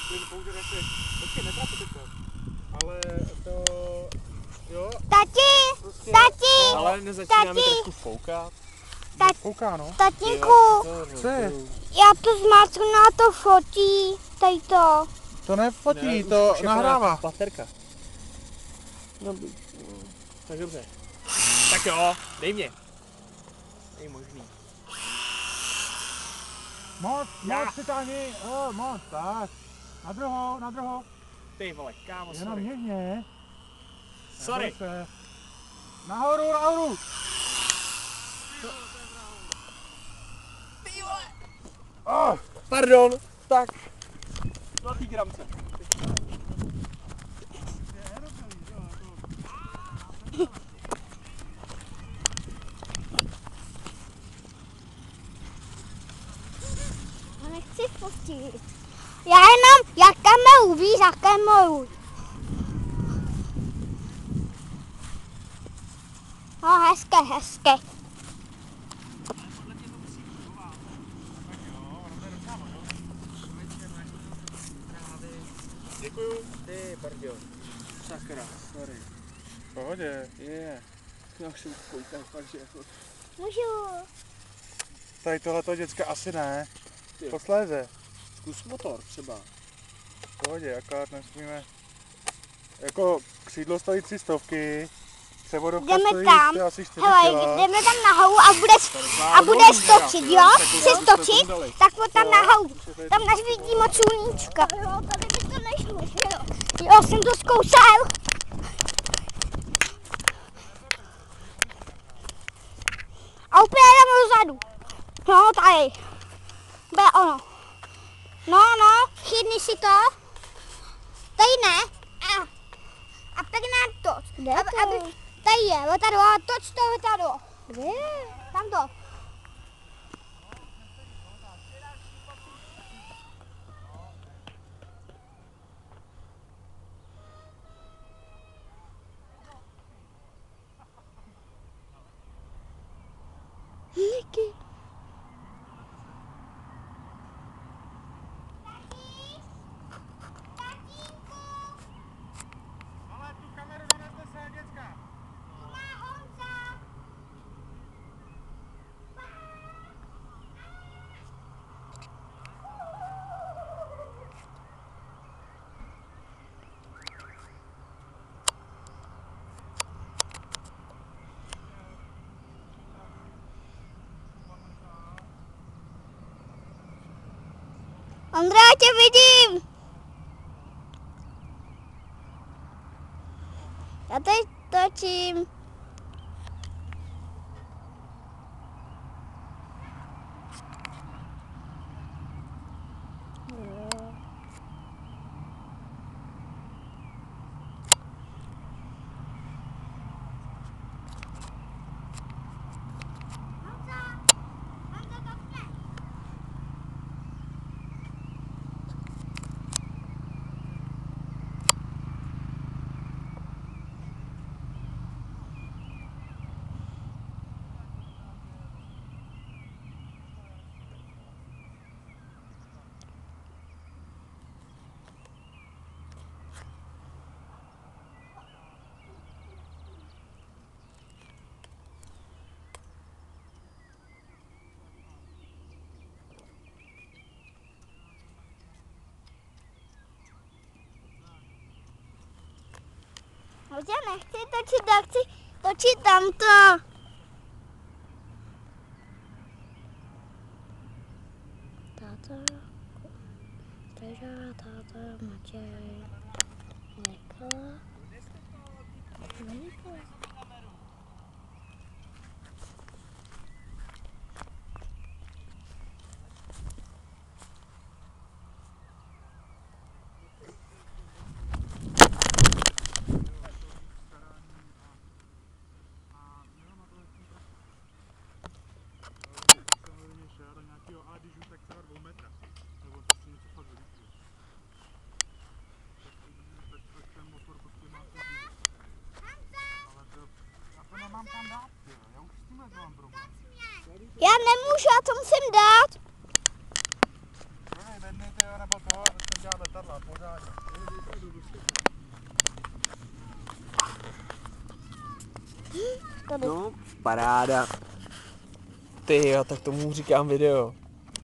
plyn pouze nechceš. Počkej, netrapte to. Ale to... Jo? Tati! Prostě, Tati! ale nezačínáme Tati! trošku foukat? Fouká, no. Tatínku, Co je? já to zmáčknu na to fotí, tady to. To nefotí, Ne, to už je nahrává. Baterka. No, tak dobře. Tak jo, dej mě. Není možný. Moc přitáhni, moc, tak. Na druhou. Ty vole, kámo, Jenom sorry. něžně. Sorry. Se. Nahoru. Pardon, tak. 2 gramce. Nechci fotit. Já jenom, jak kameru, víš, jak kameru. No, hezké. Děkuju. Ty, bardio. Sakra, sorry. V pohodě. Já už jsem koukal, fakt, že jako... Můžu. Tady tohleto děcka asi ne. Jo. Posléze. Zkus motor třeba. V pohodě, akorát nesmíme. Jako křídlo stojí 300, převodovka Jdeme stojí tam. asi 4 Hele, kila. jdeme tam nahoru a budeš točit, jo? Chceš točit? Tak pojď tam nahoru. Tam nasvítí moc sluníčka. Jo, tady by to nešlo, jo. Jo, jsem to zkoušel. A úplně jdeme dozadu. No, tady. Bude ono. No, chytni si to. Tady ne. A tak nám toč. Aby, tady je, letadlo, a toč to letadlo. Kde je? Tam to. Díky. Ale tu kameru doneste se, děcka. Ondra, já tě vidím. Já teď točím. Já nechci točit, já chci točit tamto. Táta, Matěj, Nikola. letadla, pořádně. No, paráda. Ty jo, tak tomu říkám video.